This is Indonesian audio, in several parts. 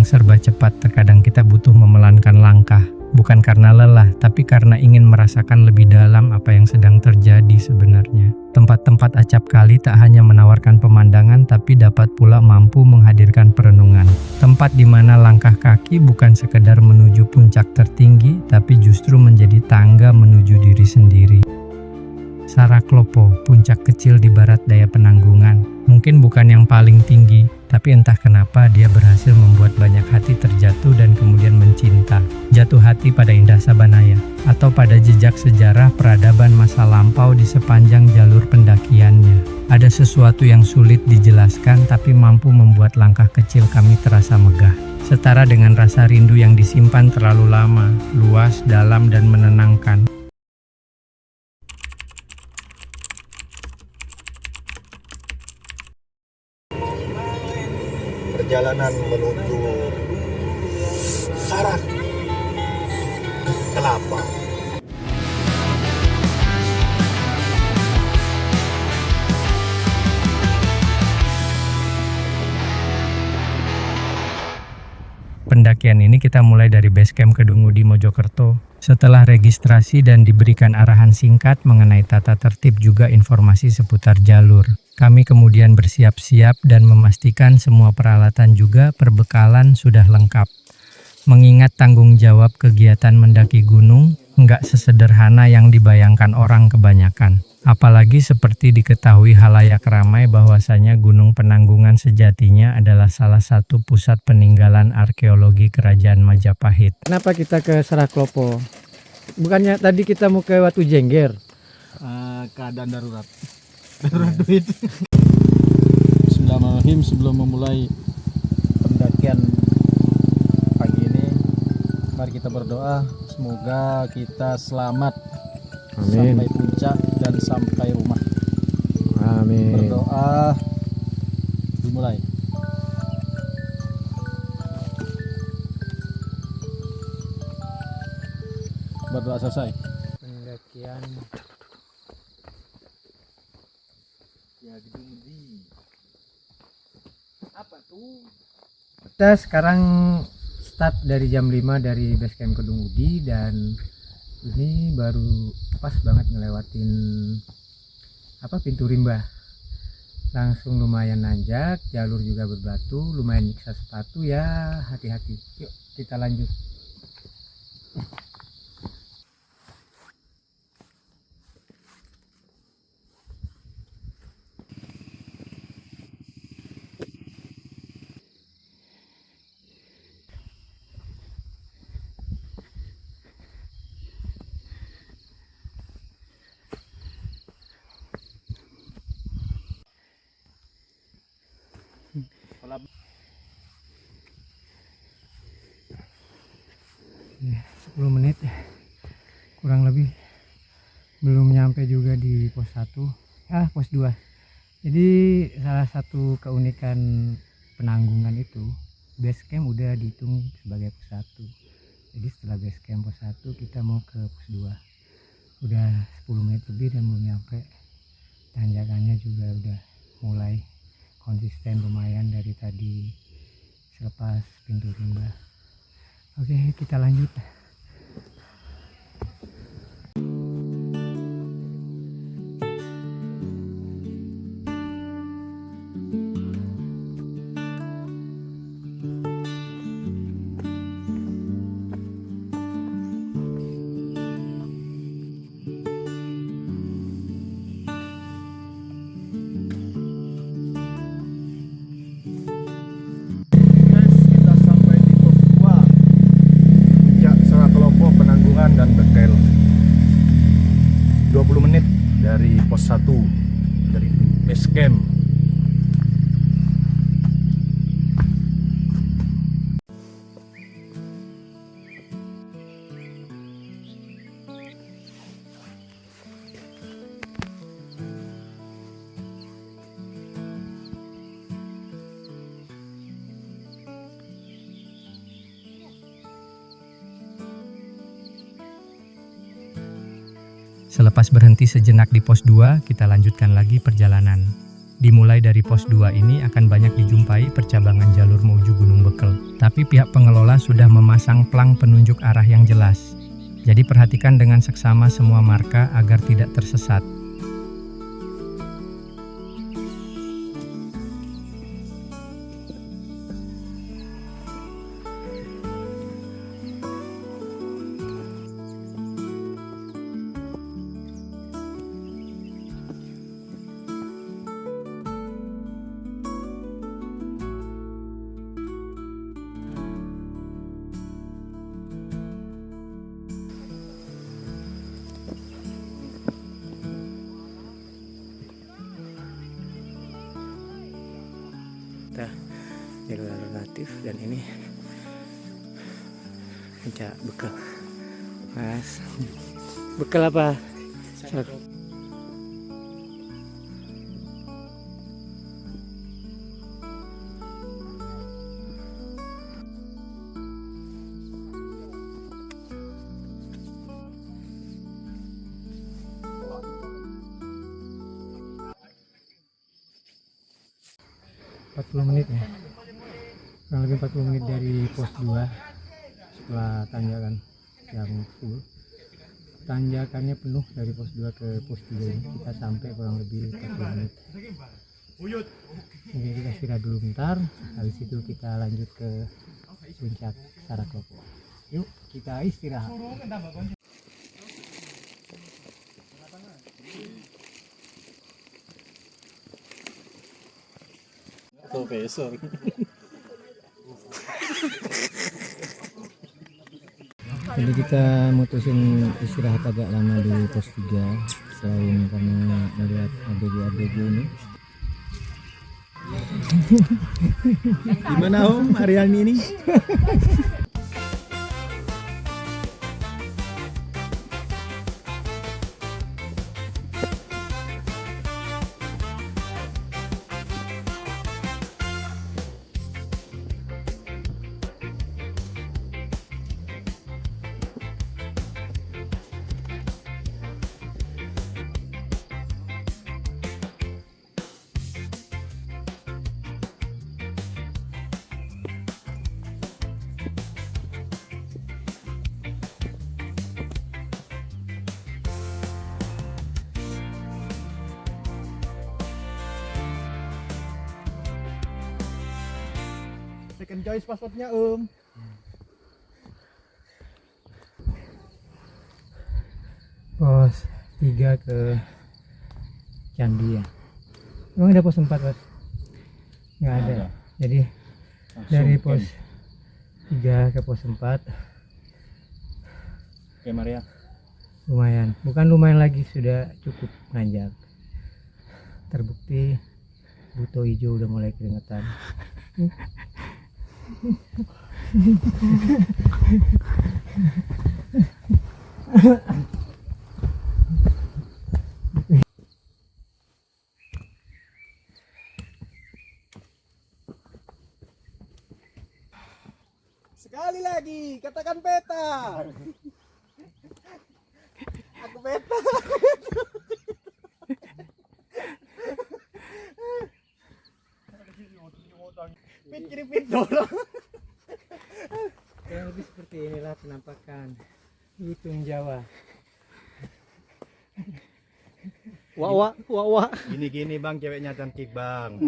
serba cepat, terkadang kita butuh memelankan langkah. Bukan karena lelah, tapi karena ingin merasakan lebih dalam apa yang sedang terjadi sebenarnya. Tempat-tempat acap kali tak hanya menawarkan pemandangan, tapi dapat pula mampu menghadirkan perenungan. Tempat di mana langkah kaki bukan sekedar menuju puncak tertinggi, tapi justru menjadi tangga menuju diri sendiri. Saraklopo, puncak kecil di barat daya Penanggungan. Mungkin bukan yang paling tinggi, tapi entah kenapa dia berhasil membuat banyak hati terjatuh dan kemudian mencinta. Jatuh hati pada indah Sabanaya, atau pada jejak sejarah peradaban masa lampau di sepanjang jalur pendakiannya. Ada sesuatu yang sulit dijelaskan tapi mampu membuat langkah kecil kami terasa megah. Setara dengan rasa rindu yang disimpan terlalu lama, luas, dalam, dan menenangkan. Perjalanan menuju Sarak Kelapa. Pendakian ini kita mulai dari base camp Kedungu di Mojokerto. Setelah registrasi dan diberikan arahan singkat mengenai tata tertib juga informasi seputar jalur, kami kemudian bersiap-siap dan memastikan semua peralatan juga perbekalan sudah lengkap. Mengingat tanggung jawab kegiatan mendaki gunung nggak sesederhana yang dibayangkan orang kebanyakan. Apalagi seperti diketahui halayak ramai bahwasanya Gunung Penanggungan sejatinya adalah salah satu pusat peninggalan arkeologi Kerajaan Majapahit. Kenapa kita ke Saraklopo? Bukannya tadi kita mau ke Watu Jengger? Keadaan darurat. Darurat duit. Bismillahirrahmanirrahim. Sebelum memulai pendakian pagi ini, mari kita berdoa semoga kita selamat. Amin. Sampai puncak dan sampai rumah. Amin. Berdoa dimulai. Berdoa selesai. Pendakian Ya gedung di. apa tuh? Kita sekarang start dari jam 5 dari base camp Kedung Udi, dan ini baru pas banget ngelewatin pintu rimba. Langsung lumayan nanjak, jalur juga berbatu, lumayan nyiksa sepatu ya, hati-hati. Yuk kita lanjut. Ya, 10 menit kurang lebih, belum nyampe juga di pos 1, pos 2. Jadi salah satu keunikan Penanggungan itu base camp udah dihitung sebagai pos 1. Jadi setelah base camp pos 1 kita mau ke pos 2, udah 10 menit lebih dan belum nyampe. Tanjakannya juga udah mulai konsisten lumayan dari tadi selepas pintu rimba. Oke, kita lanjut. Dan bekel 20 menit dari pos 1 dari base camp. Selepas berhenti sejenak di pos 2, kita lanjutkan lagi perjalanan. Dimulai dari pos 2 ini akan banyak dijumpai percabangan jalur menuju Gunung Bekel. Tapi tapi pihak pengelola sudah memasang plang penunjuk arah yang jelas. Jadi perhatikan dengan seksama semua marka agar tidak tersesat. Jalur alternatif, dan ini puncak bekal. Mas, bekal apa? menit ya, kurang lebih 40 menit dari pos 2 setelah tanjakan yang full. Tanjakannya penuh dari pos 2 ke pos 3 ini, kita sampai kurang lebih 40 menit. Mungkin kita istirahat dulu bentar, habis itu kita lanjut ke puncak Saraklopo. Yuk kita istirahat. Profesor. Jadi kita mutusin istirahat agak lama di pos 3 selain karena melihat ABG ini. Gimana Om Aryani ini? Second choice passwordnya Om. Pos 3 ke Candi ya. Emang ada pos 4 Mas? Nggak ada. Jadi dari pos 3 ke pos 4 Oke Maria. lumayan, bukan lumayan lagi, sudah cukup nanjak. Terbukti Buto hijau udah mulai keringetan. Sekali lagi katakan peta. Aku peta. Pin kiri pin dorong. Kurang lebih seperti inilah penampakan lutung Jawa. Wah. Gini Bang, ceweknya cantik Bang.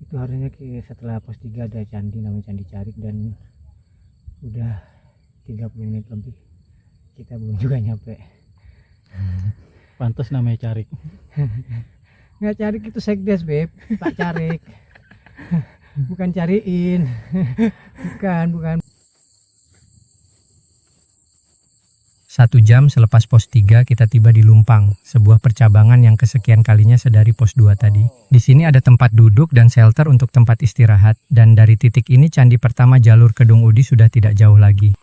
Itu harusnya setelah pos 3 ada candi namanya Candi Carik, dan udah 30 menit lebih kita belum juga nyampe. Pantas namanya Carik. Nggak, Carik itu sekdes Beb, Pak Carik. Bukan cariin. bukan 1 jam selepas pos 3 kita tiba di Lumpang, sebuah percabangan yang kesekian kalinya sedari pos 2 tadi. Di sini ada tempat duduk dan shelter untuk tempat istirahat, dan dari titik ini candi pertama jalur Kedung Udi sudah tidak jauh lagi.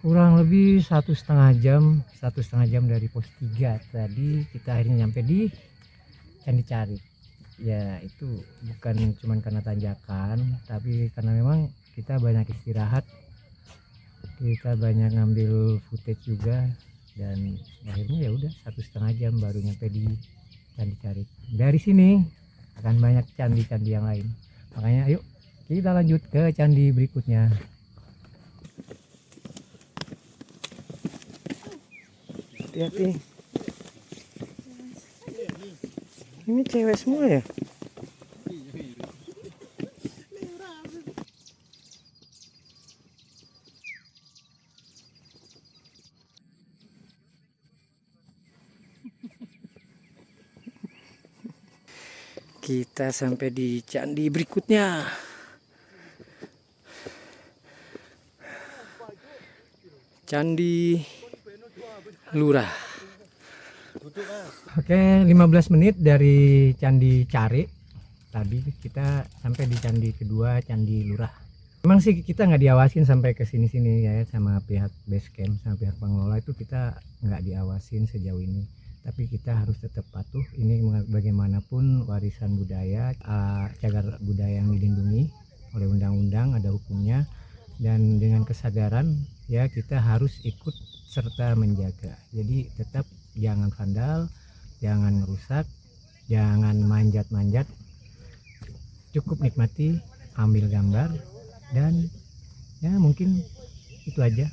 kurang lebih 1,5 jam dari pos 3 tadi kita akhirnya nyampe di Candi Carik. Ya itu bukan cuman karena tanjakan, tapi karena memang kita banyak istirahat, kita banyak ngambil footage juga, dan akhirnya ya udah 1,5 jam baru nyampe di Candi Carik. Dari sini akan banyak candi-candi yang lain, makanya ayo kita lanjut ke candi berikutnya. Hati-hati, ini cewek semua ya. Kita sampai di candi berikutnya. Candi Lurah. Oke, 15 menit dari Candi Carik. Tadi kita sampai di candi kedua, Candi Lurah. Memang sih kita nggak diawasin sampai ke sini-sini ya, sama pihak base camp, sama pihak pengelola itu kita nggak diawasin sejauh ini. Tapi kita harus tetap patuh. Ini bagaimanapun warisan budaya, cagar budaya yang dilindungi oleh undang-undang, ada hukumnya, dan dengan kesadaran ya kita harus ikut serta menjaga. Jadi tetap jangan vandal, jangan merusak, jangan manjat-manjat, cukup nikmati, ambil gambar, dan ya mungkin itu aja.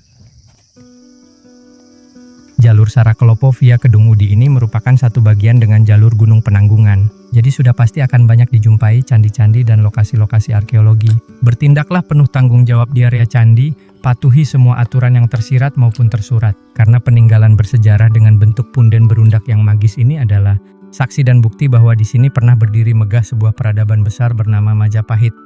Jalur Sarakelopo via Kedung Udi ini merupakan satu bagian dengan jalur Gunung Penanggungan. Jadi sudah pasti akan banyak dijumpai candi-candi dan lokasi-lokasi arkeologi. Bertindaklah penuh tanggung jawab di area candi, patuhi semua aturan yang tersirat maupun tersurat. Karena peninggalan bersejarah dengan bentuk punden berundak yang magis ini adalah saksi dan bukti bahwa di sini pernah berdiri megah sebuah peradaban besar bernama Majapahit.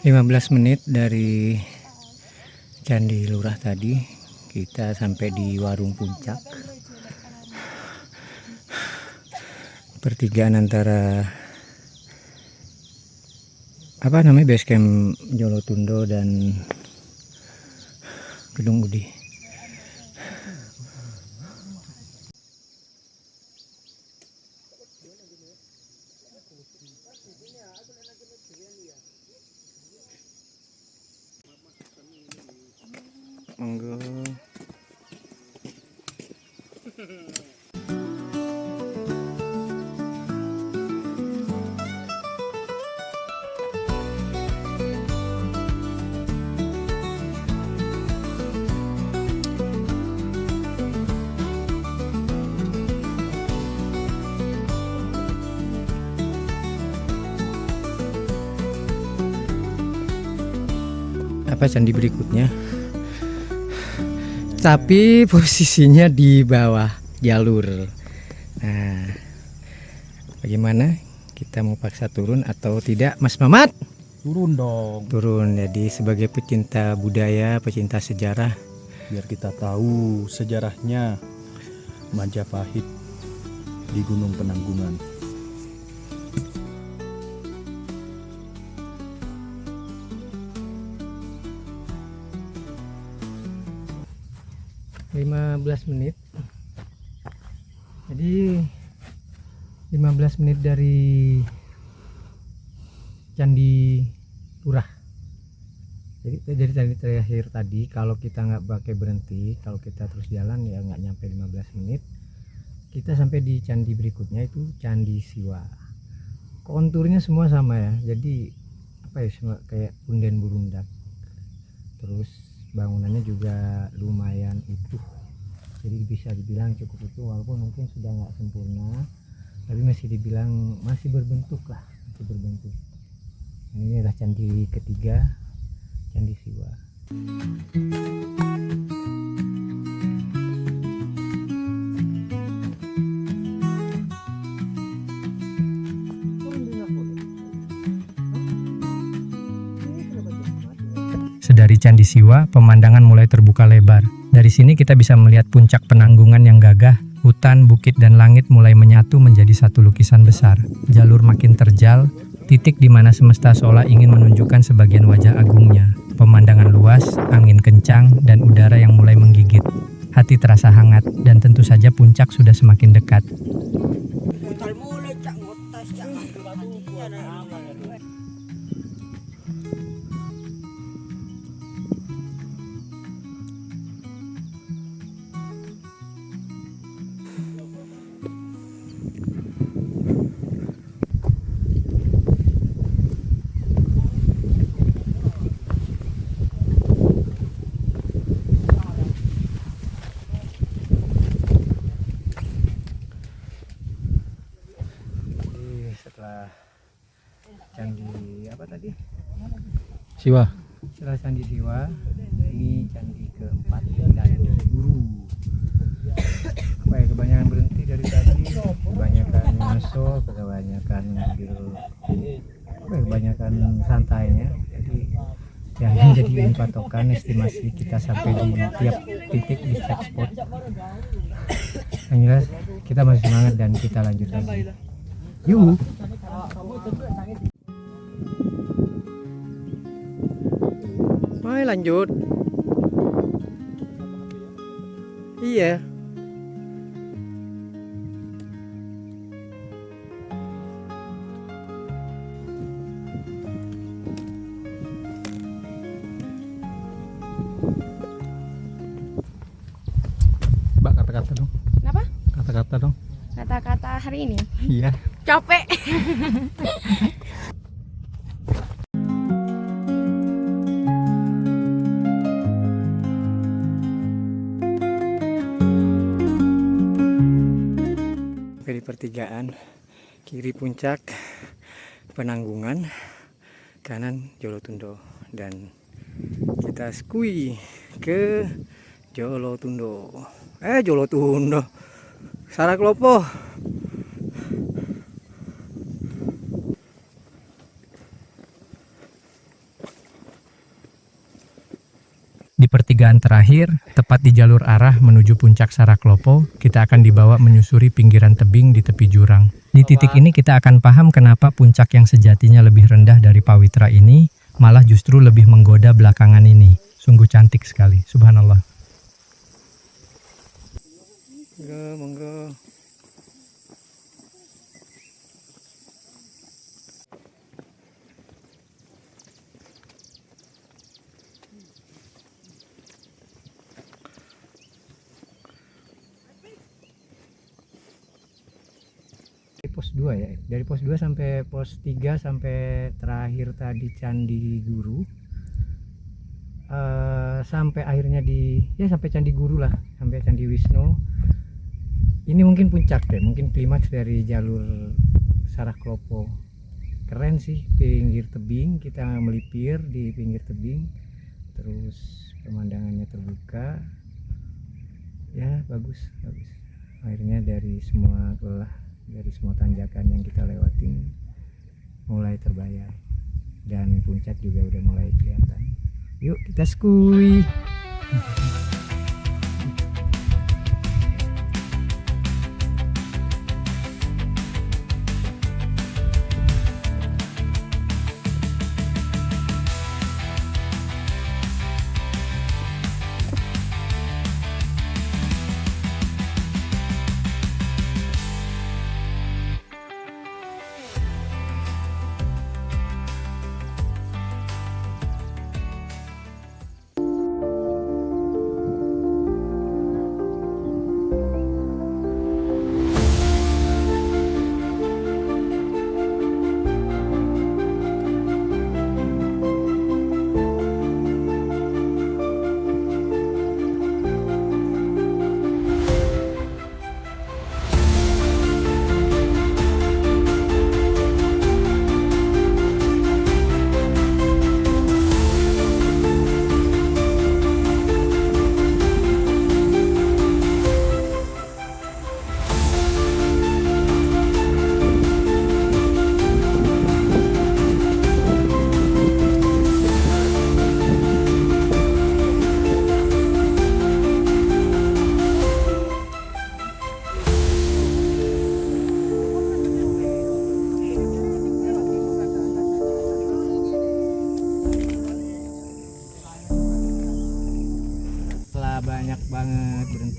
Lima 15 menit dari Candi Lurah tadi kita sampai di Warung Puncak. Pertigaan antara base camp Jolotundo dan Kedung Udi. Monggo. Apa candi berikutnya? Tapi posisinya di bawah jalur. Nah, bagaimana? Kita mau paksa turun atau tidak, Mas Mamat? Turun dong, Turun. Jadi sebagai pecinta budaya, pecinta sejarah, biar kita tahu sejarahnya Majapahit di Gunung Penanggungan. lima 15 menit. Jadi 15 menit dari Candi Lurah. Jadi tadi terakhir tadi kalau kita nggak pakai berhenti, kalau kita terus jalan ya nggak nyampe 15 menit. Kita sampai di candi berikutnya, itu Candi Siwa. Konturnya semua sama ya. Jadi kayak punden berundak. Terus bangunannya juga lumayan utuh, jadi bisa dibilang cukup utuh, walaupun mungkin sudah nggak sempurna, tapi masih dibilang masih berbentuk lah, masih berbentuk. Ini adalah candi ketiga, Candi Siwa. Sedari Candi Siwa, pemandangan mulai terbuka lebar. Dari sini kita bisa melihat puncak Penanggungan yang gagah, Hutan, bukit, dan langit mulai menyatu menjadi satu lukisan besar. Jalur makin terjal, titik di mana semesta seolah ingin menunjukkan sebagian wajah agungnya. Pemandangan luas, angin kencang, dan udara yang mulai menggigit. Hati terasa hangat, dan tentu saja puncak sudah semakin dekat. Setelah candi apa tadi? Siwa. Setelah candi Siwa, ini candi keempat, Candi Guru. Apa ya, kebanyakan berhenti dari tadi, kebanyakan masuk, kebanyakan ngambil, apa ya, kebanyakan santainya. Jadi jangan jadiin patokan estimasi kita sampai di tiap titik di check spot. Yang jelas kita masih semangat dan kita lanjut lagi. Yuk. Mai lanjut. Iya. Mbak, kata-kata dong. Kenapa? Kata-kata dong. Kata-kata hari ini Iya. capek. Di pertigaan, kiri puncak Penanggungan, kanan Jolotundo, dan kita skui ke Jolotundo. Jolotundo, Saraklopo. Di pertigaan terakhir, tepat di jalur arah menuju puncak Saraklopo, kita akan dibawa menyusuri pinggiran tebing di tepi jurang. Di titik ini kita akan paham kenapa puncak yang sejatinya lebih rendah dari Pawitra ini, malah justru lebih menggoda belakangan ini. Sungguh cantik sekali, subhanallah. Monggo. Pos 2 ya, dari pos 2 sampai pos 3 sampai terakhir tadi Candi Guru, sampai akhirnya sampai Candi Guru lah, sampai Candi Wisnu. Ini mungkin puncak deh, mungkin klimaks dari jalur Saraklopo. Keren sih, pinggir tebing, kita melipir di pinggir tebing, terus pemandangannya terbuka, ya bagus. Akhirnya dari semua lelah, dari semua tanjakan yang kita lewatin mulai terbayar, dan puncak juga udah mulai kelihatan. Yuk kita skui.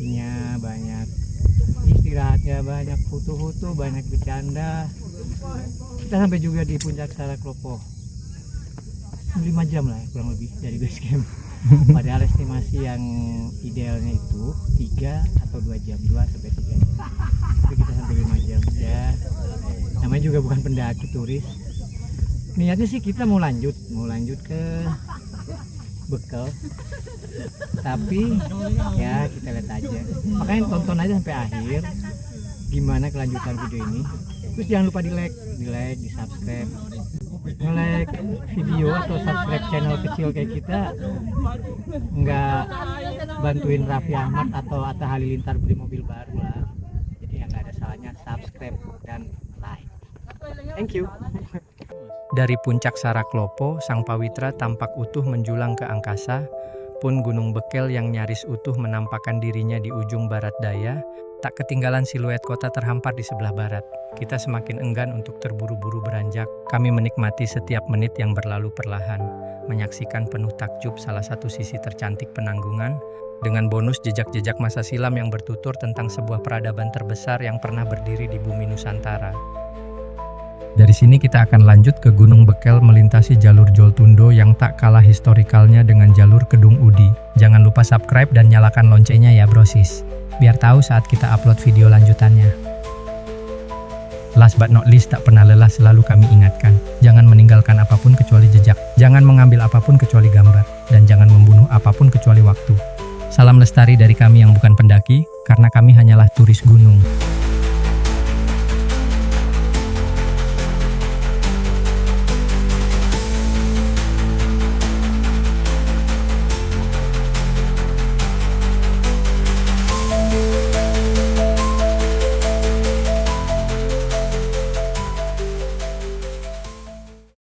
ngopinya, banyak istirahatnya, banyak foto-foto, banyak bercanda. Kita sampai juga di puncak Saraklopo 5 jam lah kurang lebih dari base camp. Padahal estimasi yang idealnya itu 3 atau 2 jam, 2 sampai 3 jam. Tapi kita sampai 5 jam ya. Namanya juga bukan pendaki, turis. Niatnya sih kita mau lanjut ke Bekel. Tapi ya kita lihat aja. Makanya tonton aja sampai akhir gimana kelanjutan video ini. Terus jangan lupa di like, di subscribe. Nge-like video atau subscribe channel kecil kayak kita nggak bantuin Raffi Ahmad atau Atta Halilintar beli mobil baru lah. Jadi ya nggak ada salahnya subscribe dan like. Thank you. Dari puncak Saraklopo, Sang Pawitra tampak utuh menjulang ke angkasa, pun Gunung Bekel yang nyaris utuh menampakkan dirinya di ujung barat daya, tak ketinggalan siluet kota terhampar di sebelah barat. Kita semakin enggan untuk terburu-buru beranjak, kami menikmati setiap menit yang berlalu perlahan, menyaksikan penuh takjub salah satu sisi tercantik Penanggungan, dengan bonus jejak-jejak masa silam yang bertutur tentang sebuah peradaban terbesar yang pernah berdiri di bumi Nusantara. Dari sini kita akan lanjut ke Gunung Bekel melintasi jalur Joltundo yang tak kalah historikalnya dengan jalur Kedung Udi. Jangan lupa subscribe dan nyalakan loncengnya ya brosis, biar tahu saat kita upload video lanjutannya. Last but not least, tak pernah lelah selalu kami ingatkan, jangan meninggalkan apapun kecuali jejak, jangan mengambil apapun kecuali gambar, dan jangan membunuh apapun kecuali waktu. Salam lestari dari kami yang bukan pendaki, karena kami hanyalah turis gunung.